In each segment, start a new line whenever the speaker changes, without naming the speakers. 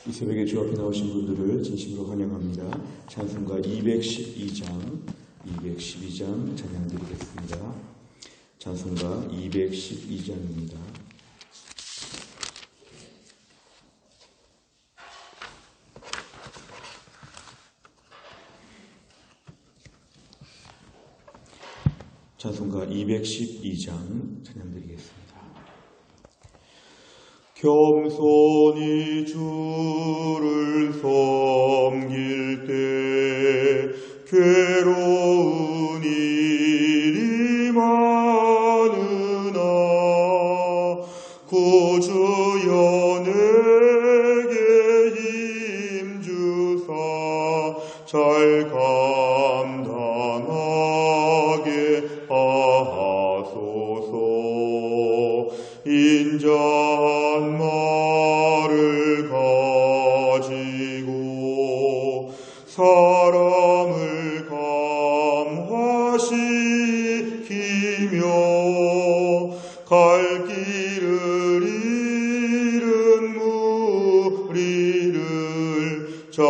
이 새벽에 주 앞에 나오신 분들을 진심으로 환영합니다. 찬송가 212장 찬양 드리겠습니다. 찬송가 212장입니다. 찬송가 212장 찬양 드리겠습니다. 겸손히 주를 섬길 때 괴로운 일이 많으나 구주여 내게 힘주사 잘 감당하게 하소서. 인자한 말을 가지고 사람을 감화시키며 갈 길을 잃은 무리를 잘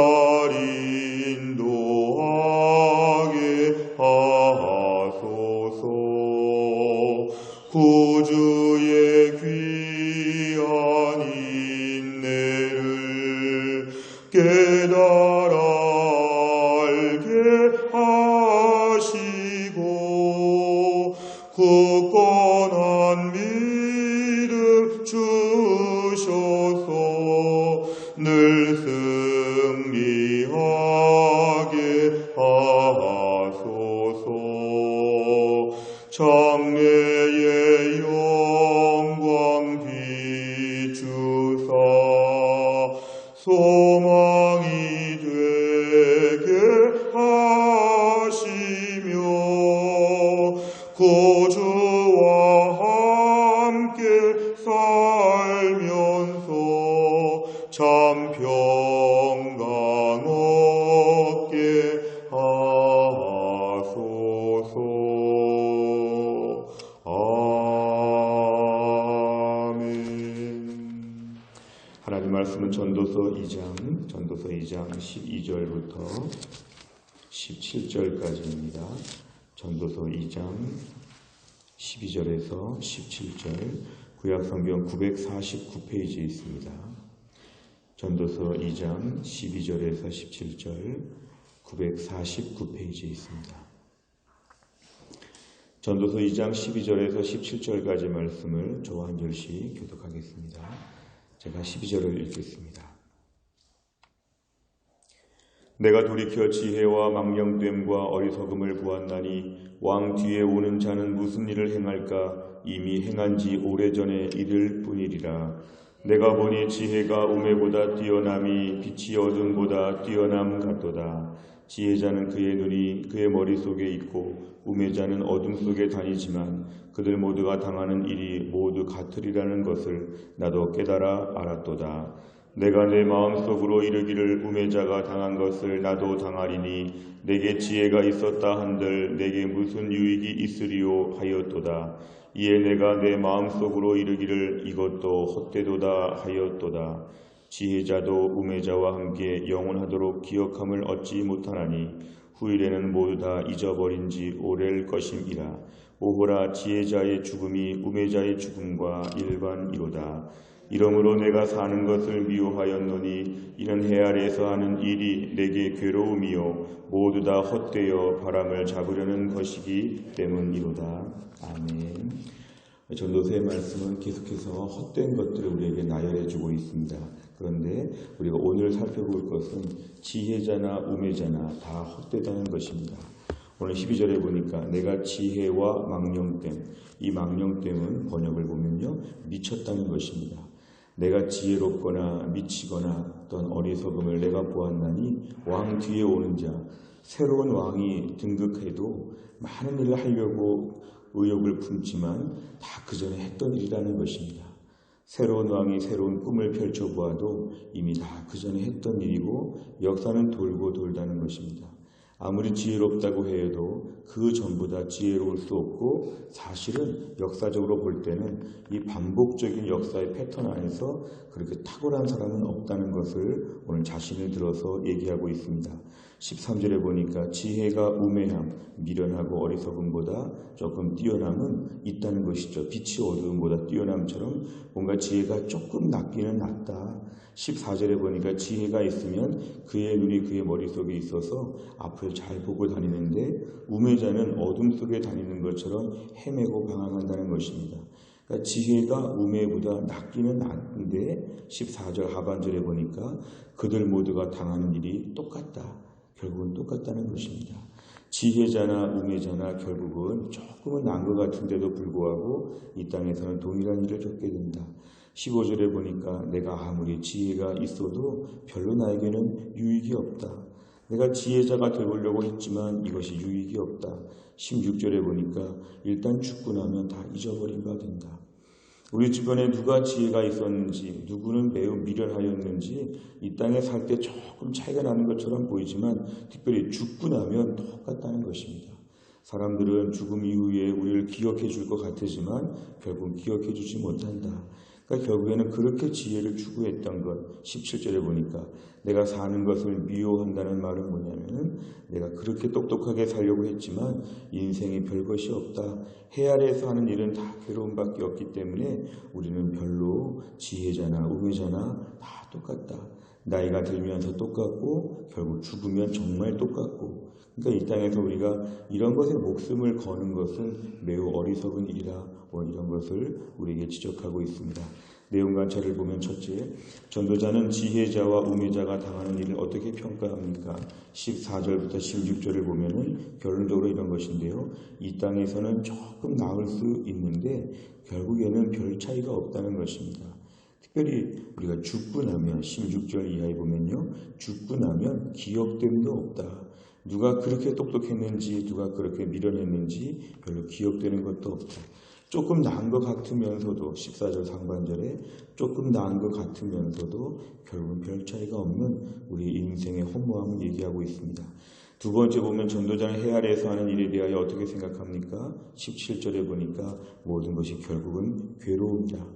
인도하게 하소서. 구주의 귀한 인내를 깨달아 알게 하시고 굳건한 믿음 주셔서 늘 승리하게 하소서. 장래의 영광 비추사 소망이 되게 하시며 구주와 함께 살면서 참 평강 얻게 하소서. 아멘. 하나님 말씀은 전도서 2장 12절부터 17절까지입니다. 전도서 2장 12절에서 17절, 구약성경 949페이지에 있습니다. 전도서 2장 12절에서 17절, 949페이지에 있습니다. 전도서 2장 12절에서 17절까지 말씀을 저와 한 절씩 교독하겠습니다. 제가 12절을 읽겠습니다. 내가 돌이켜 지혜와 망령됨과 어리석음을 보았나니 왕 뒤에 오는 자는 무슨 일을 행할까? 이미 행한 지 오래전에 이를 뿐이리라. 내가 보니 지혜가 우매보다 뛰어남이 빛이 어둠보다 뛰어남 같도다. 지혜자는 그의 눈이 그의 머릿속에 있고 우매자는 어둠 속에 다니지만 그들 모두가 당하는 일이 모두 같으리라는 것을 나도 깨달아 알았도다. 내가 내 마음속으로 이르기를 우매자가 당한 것을 나도 당하리니 내게 지혜가 있었다 한들 내게 무슨 유익이 있으리요 하였도다. 이에 내가 내 마음속으로 이르기를 이것도 헛되도다 하였도다. 지혜자도 우매자와 함께 영원하도록 기억함을 얻지 못하나니 후일에는 모두 다 잊어버린 지 오래일 것임이라. 오호라, 지혜자의 죽음이 우매자의 죽음과 일반이로다. 이러므로 내가 사는 것을 미워하였노니 이는 해 아래에서 하는 일이 내게 괴로움이요 모두 다 헛되어 바람을 잡으려는 것이기 때문이로다. 아멘. 전도서의 말씀은 계속해서 헛된 것들을 우리에게 나열해주고 있습니다. 그런데 우리가 오늘 살펴볼 것은 지혜자나 우매자나 다 헛되다는 것입니다. 오늘 12절에 보니까 내가 지혜와 망령됨, 이 망령됨은 번역을 보면요 미쳤다는 것입니다. 내가 지혜롭거나 미치거나 어떤 어리석음을 내가 보았나니 왕 뒤에 오는 자, 새로운 왕이 등극해도 많은 일을 하려고 의욕을 품지만 다 그 전에 했던 일이라는 것입니다. 새로운 왕이 새로운 꿈을 펼쳐보아도 이미 다 그 전에 했던 일이고 역사는 돌고 돌다는 것입니다. 아무리 지혜롭다고 해도 그 전보다 지혜로울 수 없고, 사실은 역사적으로 볼 때는 이 반복적인 역사의 패턴 안에서 그렇게 탁월한 사람은 없다는 것을 오늘 자신을 들어서 얘기하고 있습니다. 13절에 보니까 지혜가 우매함, 미련하고 어리석음보다 조금 뛰어남은 있다는 것이죠. 빛이 어두움보다 뛰어남처럼 뭔가 지혜가 조금 낫기는 낫다. 14절에 보니까 지혜가 있으면 그의 눈이 그의 머릿속에 있어서 앞을 잘 보고 다니는데, 우매자는 어둠 속에 다니는 것처럼 헤매고 방황한다는 것입니다. 그러니까 지혜가 우매보다 낫기는 낫는데 14절 하반절에 보니까 그들 모두가 당하는 일이 똑같다. 결국은 똑같다는 것입니다. 지혜자나 우매자나 결국은 조금은 나은 것 같은데도 불구하고 이 땅에서는 동일한 일을 겪게 된다. 15절에 보니까 내가 아무리 지혜가 있어도 별로 나에게는 유익이 없다. 내가 지혜자가 되려고 했지만 이것이 유익이 없다. 16절에 보니까 일단 죽고 나면 다 잊어버린 바 된다. 우리 주변에 누가 지혜가 있었는지, 누구는 매우 미련하였는지 이 땅에 살 때 조금 차이가 나는 것처럼 보이지만 특별히 죽고 나면 똑같다는 것입니다. 사람들은 죽음 이후에 우리를 기억해 줄 것 같으지만 결국 기억해 주지 못한다. 그러니까 결국에는 그렇게 지혜를 추구했던 것. 17절에 보니까 내가 사는 것을 미워한다는 말은 뭐냐면, 내가 그렇게 똑똑하게 살려고 했지만 인생에 별것이 없다. 해 아래에서 하는 일은 다 괴로움밖에 없기 때문에 우리는 별로 지혜자나 우매자나 다 똑같다. 나이가 들면서 똑같고 결국 죽으면 정말 똑같고, 그러니까 이 땅에서 우리가 이런 것에 목숨을 거는 것은 매우 어리석은 일이라 이런 것을 우리에게 지적하고 있습니다. 내용 관찰을 보면, 첫째, 전도자는 지혜자와 우매자가 당하는 일을 어떻게 평가합니까? 14절부터 16절을 보면은 결론적으로 이런 것인데요. 이 땅에서는 조금 나을 수 있는데 결국에는 별 차이가 없다는 것입니다. 특별히 우리가 죽고 나면 16절 이하에 보면요, 죽고 나면 기억됨도 없다. 누가 그렇게 똑똑했는지, 누가 그렇게 미련했는지 별로 기억되는 것도 없다. 조금 나은 것 같으면서도, 14절 상반절에 조금 나은 것 같으면서도 결국은 별 차이가 없는 우리 인생의 허무함을 얘기하고 있습니다. 두 번째 보면 전도자는 해 아래에서 하는 일에 대하여 어떻게 생각합니까? 17절에 보니까 모든 것이 결국은 괴로움이라.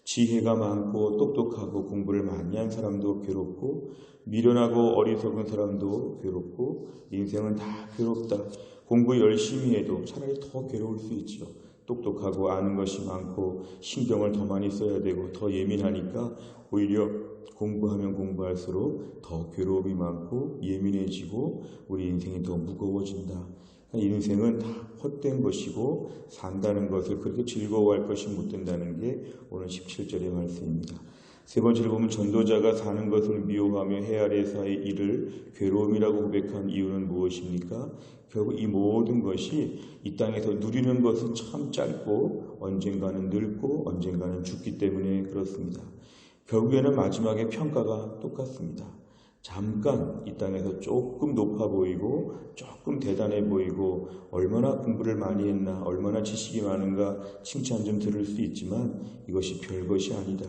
지혜가 많고 똑똑하고 공부를 많이 한 사람도 괴롭고, 미련하고 어리석은 사람도 괴롭고, 인생은 다 괴롭다. 공부 열심히 해도 차라리 더 괴로울 수 있죠. 똑똑하고 아는 것이 많고 신경을 더 많이 써야 되고 더 예민하니까 오히려 공부하면 공부할수록 더 괴로움이 많고 예민해지고 우리 인생이 더 무거워진다. 인생은 다 헛된 것이고 산다는 것을 그렇게 즐거워할 것이 못 된다는 게 오늘 17절의 말씀입니다. 세 번째로 보면 전도자가 사는 것을 미워하며 해 아래에서의 일을 괴로움이라고 고백한 이유는 무엇입니까? 결국 이 모든 것이 이 땅에서 누리는 것은 참 짧고 언젠가는 늙고 언젠가는 죽기 때문에 그렇습니다. 결국에는 마지막에 평가가 똑같습니다. 잠깐 이 땅에서 조금 높아 보이고 조금 대단해 보이고 얼마나 공부를 많이 했나, 얼마나 지식이 많은가 칭찬 좀 들을 수 있지만 이것이 별것이 아니다.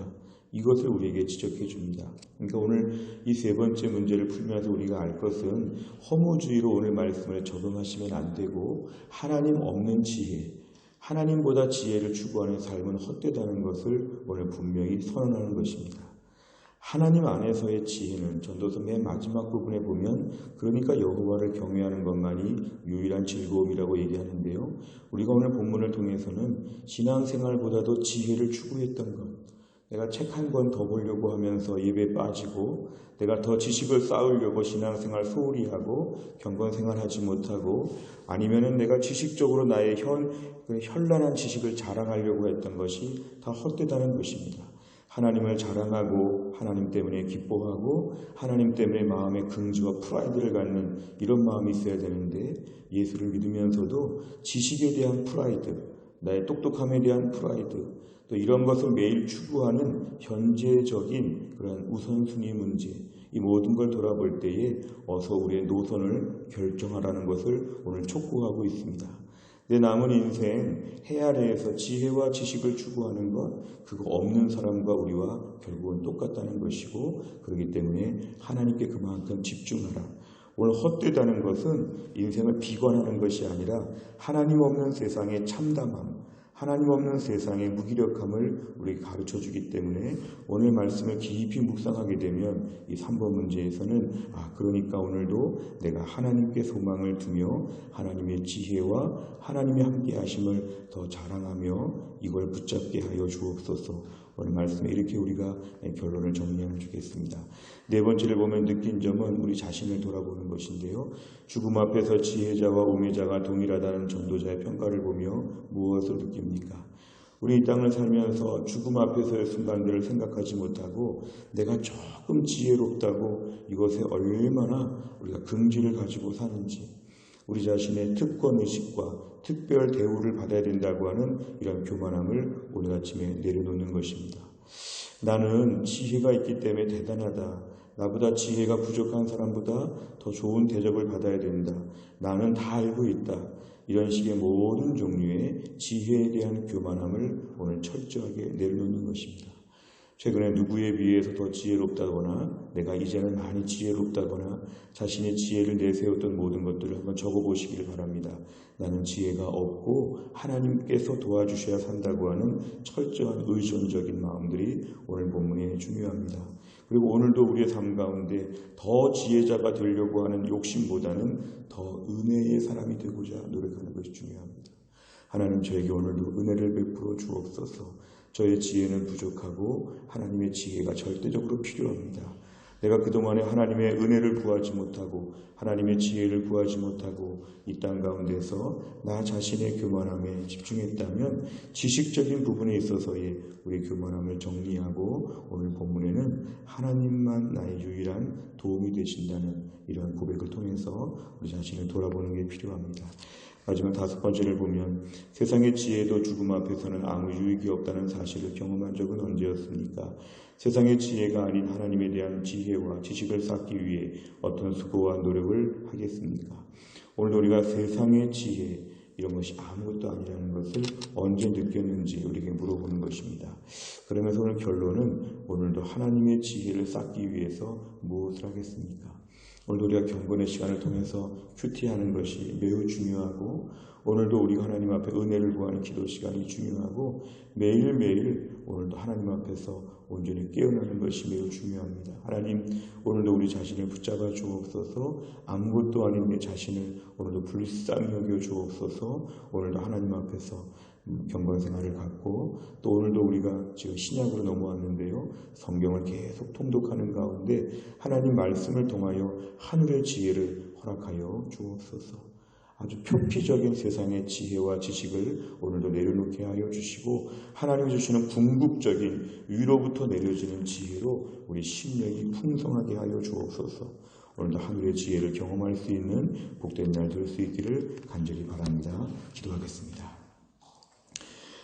이것을 우리에게 지적해 줍니다. 그러니까 오늘 이 세 번째 문제를 풀면서 우리가 알 것은 허무주의로 오늘 말씀을 적용하시면 안 되고, 하나님 없는 지혜, 하나님보다 지혜를 추구하는 삶은 헛되다는 것을 오늘 분명히 선언하는 것입니다. 하나님 안에서의 지혜는 전도서 맨 마지막 부분에 보면 그러니까 여호와를 경외하는 것만이 유일한 즐거움이라고 얘기하는데요. 우리가 오늘 본문을 통해서는 신앙생활보다도 지혜를 추구했던 것, 내가 책 한 권 더 보려고 하면서 예배에 빠지고, 내가 더 지식을 쌓으려고 신앙생활 소홀히 하고 경건생활하지 못하고, 아니면은 내가 지식적으로 나의 현란한 지식을 자랑하려고 했던 것이 다 헛되다는 것입니다. 하나님을 자랑하고 하나님 때문에 기뻐하고 하나님 때문에 마음의 긍지와 프라이드를 갖는 이런 마음이 있어야 되는데, 예수를 믿으면서도 지식에 대한 프라이드, 나의 똑똑함에 대한 프라이드, 또 이런 것을 매일 추구하는 현재적인 그런 우선순위 문제, 이 모든 걸 돌아볼 때에 어서 우리의 노선을 결정하라는 것을 오늘 촉구하고 있습니다. 내 남은 인생 해 아래에서 지혜와 지식을 추구하는 것, 그거 없는 사람과 우리와 결국은 똑같다는 것이고, 그렇기 때문에 하나님께 그만큼 집중하라. 오늘 헛되다는 것은 인생을 비관하는 것이 아니라 하나님 없는 세상의 참담함, 하나님 없는 세상의 무기력함을 우리에게 가르쳐주기 때문에 오늘 말씀을 깊이 묵상하게 되면 이 3번 문제에서는 그러니까 오늘도 내가 하나님께 소망을 두며 하나님의 지혜와 하나님의 함께 하심을 더 자랑하며 이걸 붙잡게 하여 주옵소서. 오늘 말씀에 이렇게 우리가 결론을 정리하면 좋겠습니다. 네 번째를 보면 느낀 점은 우리 자신을 돌아보는 것인데요. 죽음 앞에서 지혜자와 우매자가 동일하다는 전도자의 평가를 보며 무엇을 느낍니까? 우리 이 땅을 살면서 죽음 앞에서의 순간들을 생각하지 못하고 내가 조금 지혜롭다고 이것에 얼마나 우리가 긍지를 가지고 사는지, 우리 자신의 특권의식과 특별 대우를 받아야 된다고 하는 이런 교만함을 오늘 아침에 내려놓는 것입니다. 나는 지혜가 있기 때문에 대단하다. 나보다 지혜가 부족한 사람보다 더 좋은 대접을 받아야 된다. 나는 다 알고 있다. 이런 식의 모든 종류의 지혜에 대한 교만함을 오늘 철저하게 내려놓는 것입니다. 최근에 누구에 비해서 더 지혜롭다거나 내가 이제는 많이 지혜롭다거나 자신의 지혜를 내세웠던 모든 것들을 한번 적어보시길 바랍니다. 나는 지혜가 없고 하나님께서 도와주셔야 산다고 하는 철저한 의존적인 마음들이 오늘 본문에 중요합니다. 그리고 오늘도 우리의 삶 가운데 더 지혜자가 되려고 하는 욕심보다는 더 은혜의 사람이 되고자 노력하는 것이 중요합니다. 하나님 저에게 오늘도 은혜를 베풀어 주옵소서. 저의 지혜는 부족하고 하나님의 지혜가 절대적으로 필요합니다. 내가 그동안에 하나님의 은혜를 구하지 못하고 하나님의 지혜를 구하지 못하고 이 땅 가운데서 나 자신의 교만함에 집중했다면 지식적인 부분에 있어서의 우리 교만함을 정리하고 오늘 본문에는 하나님만 나의 유일한 도움이 되신다는 이런 고백을 통해서 우리 자신을 돌아보는 게 필요합니다. 마지막 5번째를 보면 세상의 지혜도 죽음 앞에서는 아무 유익이 없다는 사실을 경험한 적은 언제였습니까? 세상의 지혜가 아닌 하나님에 대한 지혜와 지식을 쌓기 위해 어떤 수고와 노력을 하겠습니까? 오늘도 우리가 세상의 지혜 이런 것이 아무것도 아니라는 것을 언제 느꼈는지 우리에게 물어보는 것입니다. 그러면서 오늘 결론은 오늘도 하나님의 지혜를 쌓기 위해서 무엇을 하겠습니까? 오늘도 우리가 경건의 시간을 통해서 큐티하는 것이 매우 중요하고 오늘도 우리가 하나님 앞에 은혜를 구하는 기도 시간이 중요하고 매일매일 오늘도 하나님 앞에서 온전히 깨어나는 것이 매우 중요합니다. 하나님 오늘도 우리 자신을 붙잡아 주옵소서. 아무것도 아닌 내 자신을 오늘도 불쌍히 여겨 주옵소서. 오늘도 하나님 앞에서 경건 생활을 갖고 또 오늘도 우리가 지금 신약으로 넘어왔는데요. 성경을 계속 통독하는 가운데 하나님 말씀을 통하여 하늘의 지혜를 허락하여 주옵소서. 아주 표피적인 세상의 지혜와 지식을 오늘도 내려놓게 하여 주시고 하나님이 주시는 궁극적인 위로부터 내려지는 지혜로 우리 심령이 풍성하게 하여 주옵소서. 오늘도 하늘의 지혜를 경험할 수 있는 복된 날 될 수 있기를 간절히 바랍니다. 기도하겠습니다.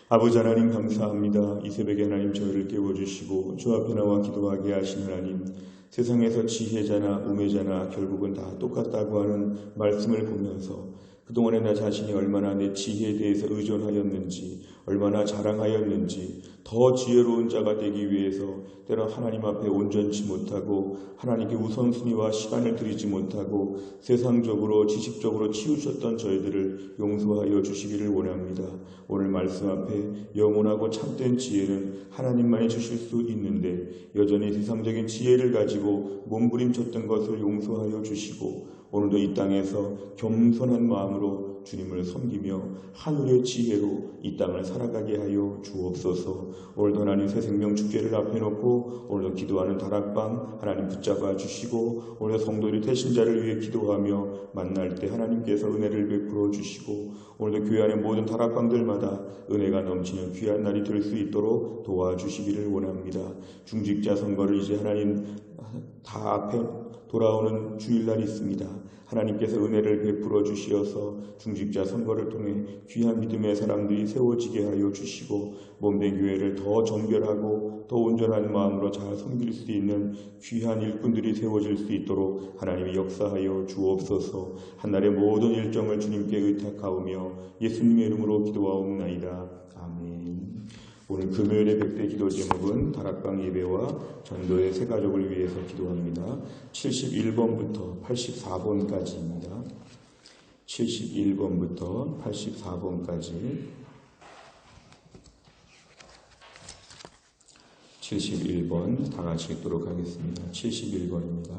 아버지 하나님 감사합니다. 이 새벽에 하나님 저희를 깨워주시고 주 앞에 나와 기도하게 하신 하나님, 세상에서 지혜자나 우매자나 결국은 다 똑같다고 하는 말씀을 보면서 그동안에 나 자신이 얼마나 내 지혜에 대해서 의존하였는지, 얼마나 자랑하였는지, 더 지혜로운 자가 되기 위해서 때로 하나님 앞에 온전치 못하고 하나님께 우선순위와 시간을 드리지 못하고 세상적으로 지식적으로 치우쳤던 저희들을 용서하여 주시기를 원합니다. 오늘 말씀 앞에 영원하고 참된 지혜는 하나님만이 주실 수 있는데 여전히 세상적인 지혜를 가지고 몸부림쳤던 것을 용서하여 주시고 오늘도 이 땅에서 겸손한 마음으로 주님을 섬기며 하늘의 지혜로 이 땅을 살아가게 하여 주옵소서. 오늘도 하나님 새 생명 축제를 앞에 놓고 오늘도 기도하는 다락방 하나님 붙잡아 주시고 오늘도 성도들이 태신자를 위해 기도하며 만날 때 하나님께서 은혜를 베풀어 주시고 오늘도 교회 안의 모든 다락방들마다 은혜가 넘치는 귀한 날이 될 수 있도록 도와주시기를 원합니다. 중직자 선거를 이제 하나님 다 앞에 돌아오는 주일날이 있습니다. 하나님께서 은혜를 베풀어 주시어서 중직자 선거를 통해 귀한 믿음의 사람들이 세워지게 하여 주시고 몸된 교회를 더 정결하고 더 온전한 마음으로 잘 섬길 수 있는 귀한 일꾼들이 세워질 수 있도록 하나님이 역사하여 주옵소서. 한날의 모든 일정을 주님께 의탁하오며 예수님의 이름으로 기도하옵나이다. 아멘. 오늘 금요일의 백대 기도 제목은 다락방 예배와 전도의 새 가족을 위해서 기도합니다. 71번부터 84번까지입니다. 71번부터 84번까지 71번 다 같이 읽도록 하겠습니다. 71번입니다.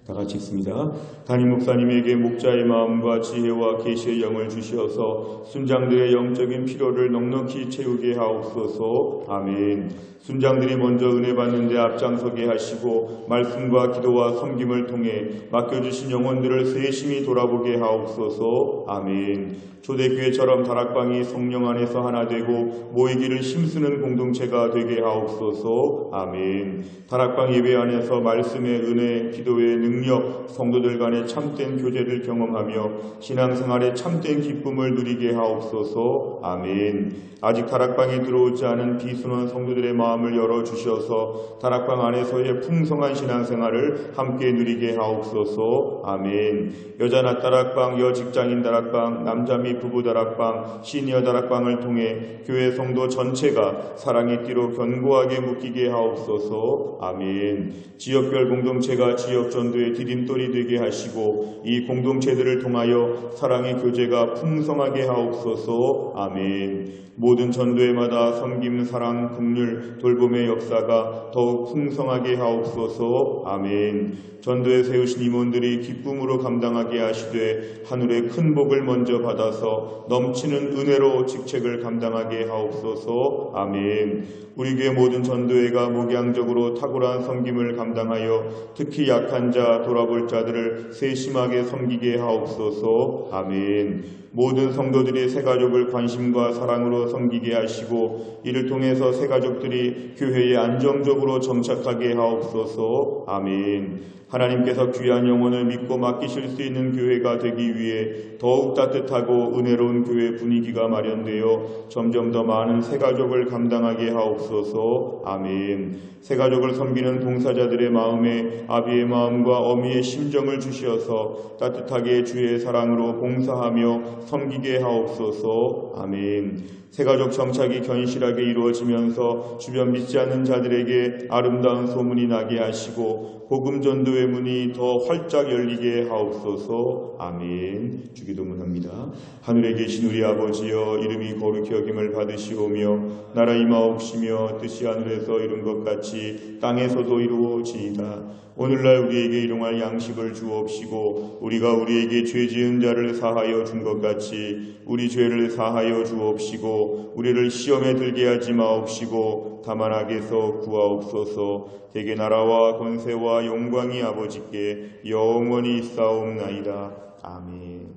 다 같이 읽습니다. 담임 목사님에게 목자의 마음과 지혜와 계시의 영을 주시어서 순장들의 영적인 필요를 넉넉히 채우게 하옵소서. 아멘. 순장들이 먼저 은혜 받는데 앞장서게 하시고 말씀과 기도와 섬김을 통해 맡겨주신 영혼들을 세심히 돌아보게 하옵소서. 아멘. 초대교회처럼 다락방이 성령 안에서 하나 되고 모이기를 힘쓰는 공동체가 되게 하옵소서. 아멘. 다락방 예배 안에서 말씀의 은혜, 기도의 능력, 성도들 간의 참된 교제를 경험하며 신앙생활의 참된 기쁨을 누리게 하옵소서. 아멘. 아직 다락방에 들어오지 않은 비순원 성도들의 마음을 열어주셔서 다락방 안에서의 풍성한 신앙생활을 함께 누리게 하옵소서. 아멘. 여자 낮 다락방, 여직장인 다락방, 남자 및 부부 다락방, 시니어 다락방을 통해 교회 성도 전체가 사랑의 띠로 견고하게 묶이게 하옵소서. 아멘. 지역별 공동체가 지역 전도의 디딤돌이 되게 하시고 이 공동체들을 통하여 사랑의 교제가 풍성하게 하옵소서. 아멘. 모든 전도회마다 섬김, 사랑, 긍휼, 돌봄의 역사가 더욱 풍성하게 하옵소서. 아멘. 전도에 세우신 임원들이 기쁨으로 감당하게 하시되 하늘의 큰 복을 먼저 받아서 넘치는 은혜로 직책을 감당하게 하옵소서. 아멘. 우리 교회 모든 전도회가 목양적으로 탁월한 섬김을 감당하여 특히 약한 자, 돌아볼 자들을 세심하게 섬기게 하옵소서. 아멘. 모든 성도들이 새가족을 관심과 사랑으로 섬기게 하시고 이를 통해서 새가족들이 교회에 안정적으로 정착하게 하옵소서. 아멘. 하나님께서 귀한 영혼을 믿고 맡기실 수 있는 교회가 되기 위해 더욱 따뜻하고 은혜로운 교회 분위기가 마련되어 점점 더 많은 새가족을 감당하게 하옵소서. 아멘. 새가족을 섬기는 봉사자들의 마음에 아비의 마음과 어미의 심정을 주시어서 따뜻하게 주의 사랑으로 봉사하며 섬기게 하옵소서. 아멘. 새가족 정착이 견실하게 이루어지면서 주변 믿지 않는 자들에게 아름다운 소문이 나게 하시고 복음 전도의 문이 더 활짝 열리게 하옵소서. 아멘. 주기도문합니다. 하늘에 계신 우리 아버지여, 이름이 거룩히 여김을 받으시오며 나라 임하옵시며 뜻이 하늘에서 이룬 것 같이 땅에서도 이루어지이다. 오늘날 우리에게 일용할 양식을 주옵시고 우리가 우리에게 죄 지은 자를 사하여 준 것 같이 우리 죄를 사하여 주옵시고 우리를 시험에 들게 하지 마옵시고 다만 악에서 구하옵소서. 대개 나라와 권세와 영광이 아버지께 영원히 있사옵나이다. 아멘.